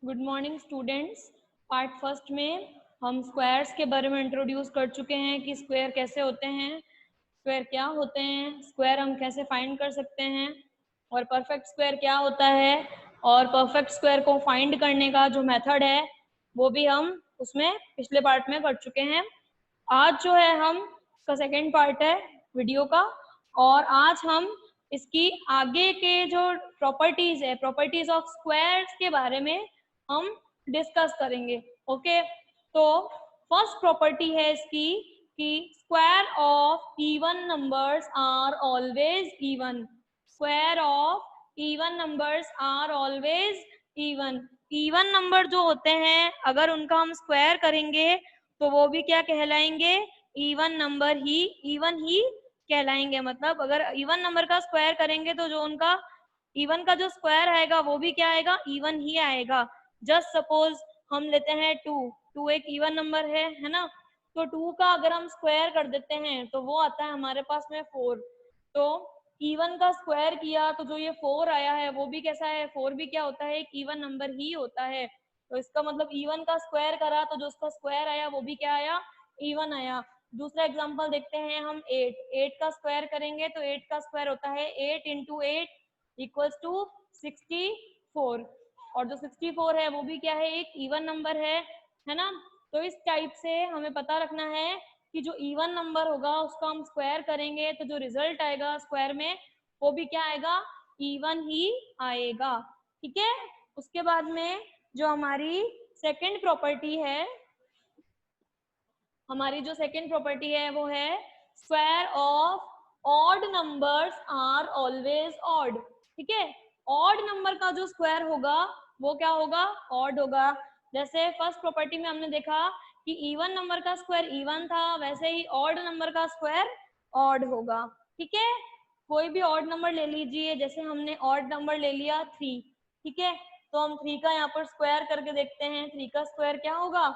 Good morning students. Part first में हम squares के बारे में इंट्रोड्यूस कर चुके हैं कि स्क्वायर कैसे होते हैं, स्क्वायर क्या होते हैं, स्क्वायर हम कैसे फाइंड कर सकते हैं और परफेक्ट स्क्वायर क्या होता है, और परफेक्ट स्क्वायर को फाइंड करने का जो मेथड है वो भी हम उसमें पिछले पार्ट में कर चुके हैं। आज जो है हम इसका सेकेंड पार्ट है वीडियो का, और आज हम इसकी आगे के जो प्रॉपर्टीज है, प्रॉपर्टीज ऑफ स्क्वायर्स के बारे में हम डिस्कस करेंगे। ओके, तो फर्स्ट प्रॉपर्टी है इसकी कि square of even numbers are always even. Square of even numbers are always even. Even number जो होते हैं अगर उनका हम स्क्वायर करेंगे तो वो भी क्या कहलाएंगे, इवन नंबर ही, इवन ही कहलाएंगे। मतलब अगर इवन नंबर का स्क्वायर करेंगे तो जो उनका इवन का जो स्क्वायर आएगा वो भी क्या आएगा, इवन ही आएगा। जस्ट सपोज हम लेते हैं 2 एक इवन नंबर है ना, तो 2 का अगर हम स्क्वायर कर देते हैं तो वो आता है हमारे पास में 4। तो इवन का स्क्वायर किया तो जो ये 4 आया है वो भी कैसा है, 4 भी क्या होता है, एक इवन नंबर ही होता है। तो इसका मतलब इवन का स्क्वायर करा तो जो उसका स्क्वायर आया वो भी क्या आया, इवन आया। दूसरा एग्जांपल देखते हैं हम 8 का स्क्वायर करेंगे तो 8 का स्क्वायर होता है 8 इंटू 8 इक्वल्स टू 64, और जो 64 है वो भी क्या है, एक इवन नंबर है ना। तो इस टाइप से हमें पता रखना है कि जो इवन नंबर होगा उसका हम स्क्वायर करेंगे तो जो रिजल्ट आएगा स्क्वायर में वो भी क्या आएगा, इवन ही आएगा। ठीक है, उसके बाद में जो हमारी सेकंड प्रॉपर्टी है, हमारी जो सेकंड प्रॉपर्टी है वो है square of odd numbers are always odd. ठीक है, ऑड नंबर का जो स्क्वायर होगा वो क्या होगा, ऑड होगा। जैसे फर्स्ट प्रॉपर्टी में हमने देखा कि इवन नंबर का स्क्वायर इवन था, वैसे ही ऑड नंबर का स्क्वायर ऑड होगा। ठीक है, कोई भी ऑड नंबर ले लीजिए, जैसे हमने ऑड नंबर ले लिया 3। ठीक है, तो हम 3 का यहाँ पर स्क्वायर करके देखते हैं। 3 का स्क्वायर क्या होगा,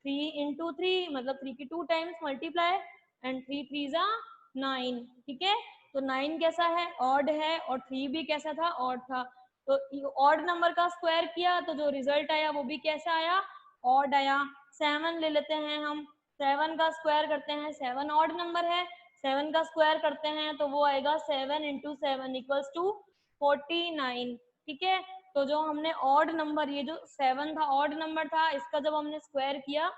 3 इंटू 3 मतलब 3 की 2 टाइम्स मल्टीप्लाई, एंड 3 3 जा 9। ठीक है, तो 9 कैसा है, ऑड है, और 3 भी कैसा था, ऑड था। तो ऑड नंबर का स्क्वायर किया तो जो रिजल्ट आया वो भी कैसा आया, ऑड आया। 7 ले लेते हैं हम, 7 का स्क्वायर करते हैं, 7 ऑड नंबर है, 7 का स्क्वायर करते हैं तो वो आएगा 7 इंटू 7 इक्वल्स टू 49। ठीक है, तो जो हमने ऑड नंबर, ये जो 7 था ऑड नंबर था, इसका जब हमने स्क्वायर किया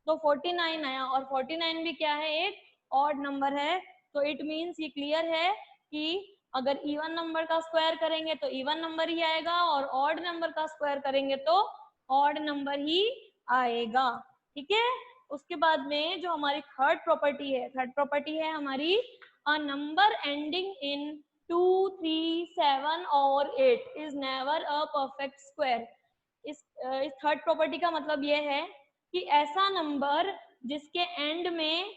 तो 49 आया, और 49 भी क्या है, एक ऑड नंबर है। तो इट मीन्स ये क्लियर है कि अगर इवन नंबर का स्क्वायर करेंगे तो इवन नंबर ही आएगा, और ऑड नंबर का स्क्वायर करेंगे तो ऑड नंबर ही आएगा। ठीक है, उसके बाद में जो हमारी थर्ड प्रॉपर्टी है, थर्ड प्रॉपर्टी है हमारी अ नंबर एंडिंग इन 2 3 7 और 8 is never a perfect square. इस थर्ड प्रॉपर्टी का मतलब ये है कि ऐसा नंबर जिसके एंड में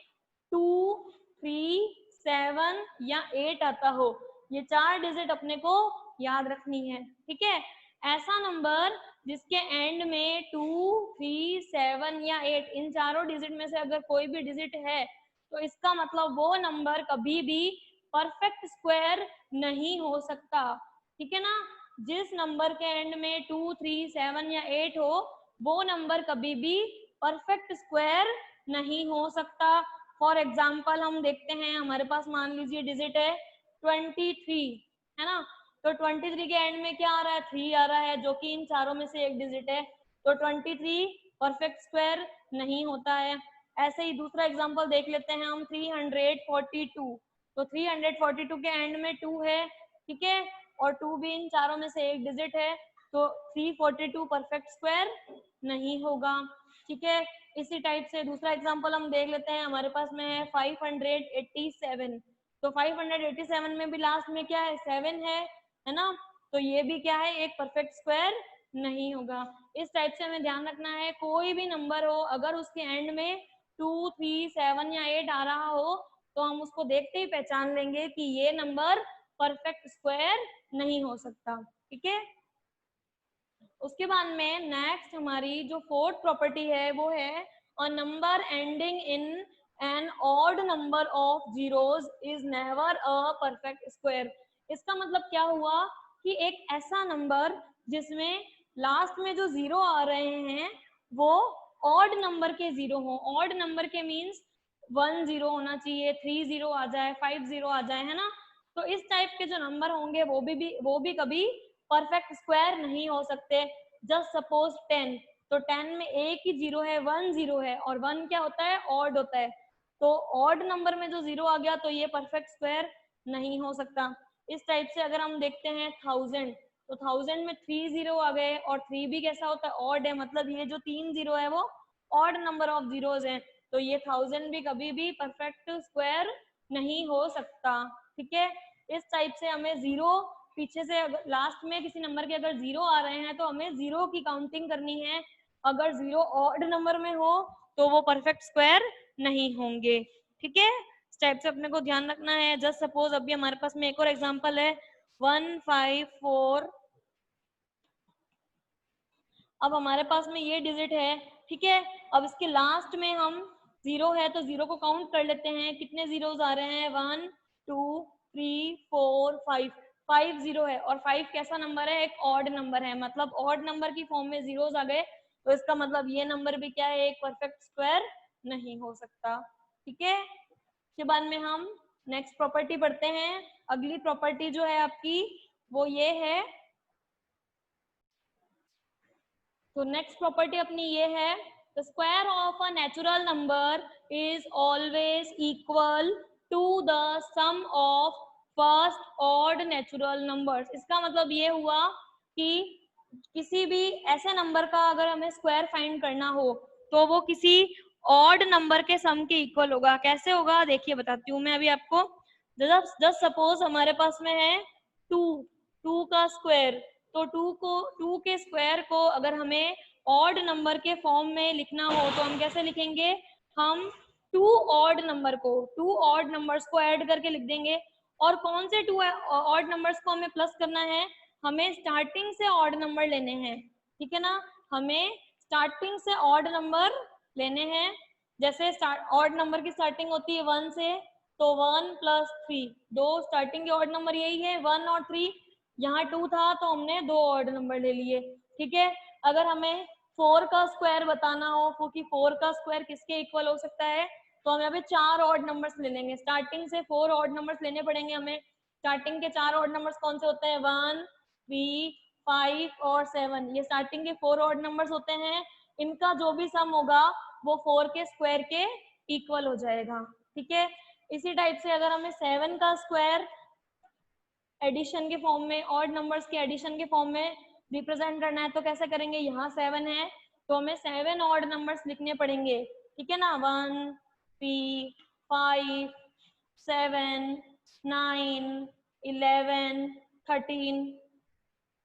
2 3 7 या 8 आता हो, ये 4 डिजिट अपने को याद रखनी है। ठीक है, ऐसा नंबर जिसके एंड में 2 3 7 या 8, इन चारों डिजिट में से अगर कोई भी डिजिट है तो इसका मतलब वो नंबर कभी भी परफेक्ट स्क्वायर नहीं हो सकता। ठीक है ना, जिस नंबर के एंड में 2 3 7 या 8 हो वो नंबर कभी भी परफेक्ट स्क्वायर नहीं हो सकता। फॉर एग्जाम्पल हम देखते हैं, हमारे पास मान लीजिए डिजिट है 23, है ना, तो 23 के एंड में क्या आ रहा है, 3 आ रहा है, जो कि इन चारों में से एक डिजिट है। तो 23 परफेक्ट स्क्वायर नहीं होता है। ऐसे ही दूसरा एग्जांपल देख लेते हैं हम, 342। तो 342 के एंड में 2 है, ठीक है, और 2 भी इन चारों में से एक डिजिट है, तो 342 परफेक्ट स्क्वायर नहीं होगा। ठीक है, इसी टाइप से दूसरा एग्जांपल हम देख लेते हैं, हमारे पास में है 587। तो 587 में भी लास्ट में क्या है, 7 है ना, तो ये भी क्या है, एक परफेक्ट स्क्वायर नहीं होगा। इस टाइप से हमें ध्यान रखना है, कोई भी नंबर हो अगर उसके एंड में 2 3 7 या 8 आ रहा हो तो हम उसको देखते ही पहचान लेंगे कि ये नंबर परफेक्ट स्क्वायर नहीं हो सकता। ठीक है, उसके बाद में नेक्स्ट हमारी जो फोर्थ प्रॉपर्टी है वो है a number ending in an odd number of zeros is never a perfect square. इसका मतलब क्या हुआ कि एक ऐसा नंबर जिसमें लास्ट में जो 0 आ रहे हैं वो ऑड नंबर के 0 हो। ऑड नंबर के मीन्स 1 0 होना चाहिए, 3 0 आ जाए, 5 0 आ जाए, है ना। तो इस टाइप के जो नंबर होंगे वो भी कभी परफेक्ट स्क्वायर नहीं हो सकते। जस्ट सपोज 10, तो 10 में एक ही 0 है, 1 0 है, और 1 क्या होता है, ऑड होता है। तो ऑड नंबर में जो 0 आ गया तो ये परफेक्ट स्क्वायर नहीं हो सकता। इस टाइप से अगर हम देखते हैं 1000, तो 1000 में 3 0 आ गए, और 3 भी कैसा होता है, ऑड है, मतलब ये जो 3 0 है वो ऑड नंबर ऑफ जीरोज हैं। तो ये 1000 भी कभी भी परफेक्ट स्क्वायर नहीं हो सकता। ठीक है, इस टाइप से हमें 0 पीछे से लास्ट में किसी नंबर के अगर 0 आ रहे हैं तो हमें 0 की काउंटिंग करनी है। अगर 0 ऑड नंबर में हो तो वो परफेक्ट स्क्वायर नहीं होंगे। ठीक है, इस टाइप से अपने को ध्यान रखना है। जस्ट सपोज अभी हमारे पास में एक और एग्जांपल है 154। अब हमारे पास में ये डिजिट है, ठीक है। अब इसके लास्ट में हम 0 है तो 0 को काउंट कर लेते हैं, कितने जीरोस आ रहे हैं, 1 2 3 4 5, 5 0 है, और 5 कैसा नंबर है, एक ऑड नंबर है, मतलब ऑड नंबर की फॉर्म में जीरोस आ गए, तो इसका मतलब ये नंबर भी क्या है, एक परफेक्ट स्क्वायर नहीं हो सकता। ठीक है, इसके बाद में हम नेक्स्ट प्रॉपर्टी पढ़ते हैं। अगली प्रॉपर्टी जो है आपकी वो ये है, तो नेक्स्ट प्रॉपर्टी अपनी ये है, the square of a natural number is always equal to the sum of first odd natural numbers. इसका मतलब ये हुआ कि किसी भी ऐसे नंबर का अगर हमें स्क्वायर फाइंड करना हो तो वो किसी ऑड नंबर के सम के इक्वल होगा। कैसे होगा देखिए बताती हूँ मैं अभी आपको। जस्ट सपोज हमारे पास में है 2, 2 का स्क्वायर, तो 2 के स्क्वायर को अगर हमें ऑड नंबर के फॉर्म में लिखना हो तो हम कैसे लिखेंगे, हम 2 ऑड नंबर को, 2 ऑड नंबर्स को ऐड करके लिख देंगे। और कौन से 2 ऑड नंबर्स को हमें प्लस करना है, हमें स्टार्टिंग से ऑड नंबर लेने हैं। ठीक है ना, हमें स्टार्टिंग से ऑड नंबर लेने हैं। जैसे ऑड नंबर की स्टार्टिंग होती है 1 से, तो 1 + 3, दो स्टार्टिंग के ऑड नंबर यही है 1 और 3। यहाँ 2 था तो हमने 2 ऑड नंबर ले लिए। ठीक है, अगर हमें 4 का स्क्वायर बताना हो, क्योंकि 4 का स्क्वायर किसके इक्वल हो सकता है, तो हमें अभी 4 ऑड नंबर्स ले लेंगे। स्टार्टिंग से 4 ऑड नंबर्स लेने पड़ेंगे हमें। स्टार्टिंग के 4 ऑड नंबर्स कौन से होते हैं, 1 3 5 और 7, ये स्टार्टिंग के 4 ऑड नंबर्स होते हैं। इनका जो भी सम होगा वो 4 के स्क्वायर के इक्वल हो जाएगा। ठीक है, इसी टाइप से अगर हमें 7 का स्क्वायर एडिशन के फॉर्म में, ऑड नंबर्स के एडिशन के फॉर्म में रिप्रेजेंट करना है तो कैसे करेंगे, यहाँ 7 है तो हमें 7 ऑड नंबर्स लिखने पड़ेंगे। ठीक है ना, 1 3 5 7 9 11 13,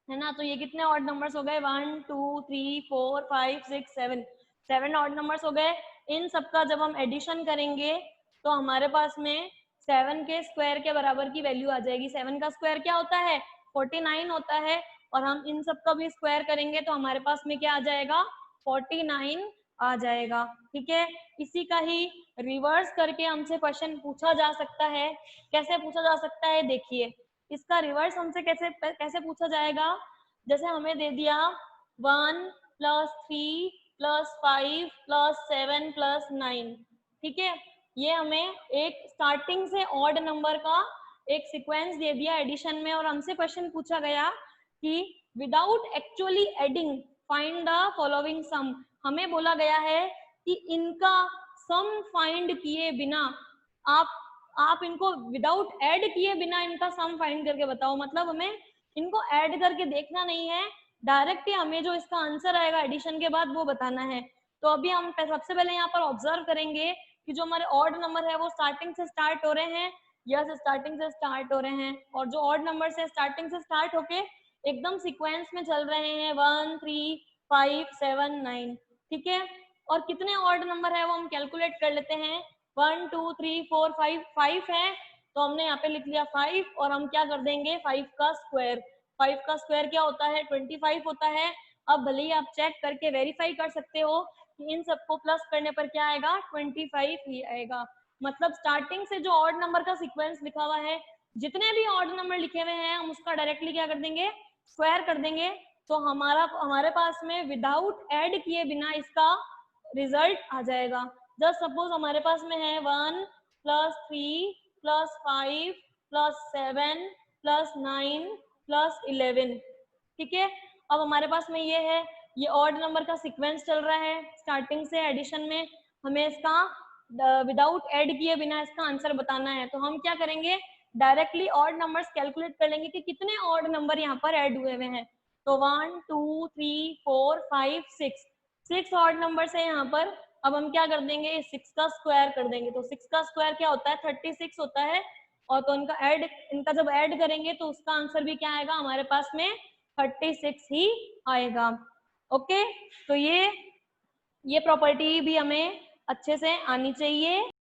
है ना। तो ये कितने ऑड नंबर्स हो गए, 1 2 3 4 5 6 7, 7 ऑड नंबर्स हो गए। इन सबका जब हम एडिशन करेंगे तो हमारे पास में 7 के स्क्वायर के बराबर की वैल्यू आ जाएगी। 7 का स्क्वायर क्या होता है, 49 होता है, और हम इन सब का भी स्क्वायर करेंगे तो हमारे पास में क्या आ जाएगा, 49 आ जाएगा। ठीक है, इसी का ही रिवर्स करके हमसे क्वेश्चन पूछा जा सकता है। कैसे पूछा जा सकता है, देखिए इसका रिवर्स हमसे कैसे कैसे पूछा जाएगा। जैसे हमें दे दिया 1 + 3 + 5 + 7 + 9, ठीक है, ये हमें एक स्टार्टिंग से ऑड नंबर का एक सीक्वेंस दे दिया एडिशन में, और हमसे क्वेश्चन पूछा गया कि without actually adding find the following sum. हमें बोला गया है कि इनका सम फाइंड किए बिना आप इनको विदाउट ऐड किए बिना इनका सम फाइंड करके बताओ। मतलब हमें इनको ऐड करके देखना नहीं है, डायरेक्ट ही हमें जो इसका आंसर आएगा एडिशन के बाद वो बताना है। तो अभी हम सबसे पहले यहाँ पर ऑब्जर्व करेंगे कि जो हमारे ऑड नंबर है वो स्टार्टिंग से स्टार्ट हो रहे हैं, यस स्टार्टिंग से स्टार्ट हो रहे हैं, और जो ऑड नंबर से स्टार्टिंग से स्टार्ट होके एकदम सीक्वेंस में चल रहे हैं 1 3 5 7 9। ठीक है, और कितने ऑड नंबर है वो हम कैलकुलेट कर लेते हैं। 1 2 3 4 5, 5 है तो हमने यहाँ पे लिख लिया 5, और हम क्या कर देंगे 5 का स्क्वायर। 5 का स्क्वायर क्या होता है, 25 होता है। अब भले ही आप चेक करके वेरीफाई कर सकते हो कि इन सबको प्लस करने पर क्या आएगा, 25 ही आएगा। मतलब स्टार्टिंग से जो ऑड नंबर का सीक्वेंस लिखा हुआ है, जितने भी ऑड नंबर लिखे हुए हैं हम उसका डायरेक्टली क्या कर देंगे, स्क्वायर कर देंगे। तो हमारे पास में विदाउट ऐड किए बिना इसका रिजल्ट आ जाएगा। जस्ट सपोज हमारे पास में है 1 + 3 + 5 + 7 + 9 + 11, ठीक है। अब हमारे पास में ये है, ये ऑड नंबर का सीक्वेंस चल रहा है स्टार्टिंग से एडिशन में, हमें इसका विदाउट ऐड किए बिना इसका आंसर बताना है। तो हम क्या करेंगे, डायरेक्टली ऑड नंबर्स कैलकुलेट कर लेंगे कि कितने ऑड नंबर यहाँ पर ऐड हुए हुए हैं। तो 1 2 3 4 5 6 ऑड नंबर्स है यहाँ पर। अब हम क्या कर देंगे, 6 का स्क्वायर कर देंगे। तो 6 का स्क्वायर क्या होता है, 36 होता है। और तो इनका जब ऐड करेंगे तो उसका आंसर भी क्या आएगा हमारे पास में, 36 ही आएगा। ओके, तो ये प्रॉपर्टी भी हमें अच्छे से आनी चाहिए।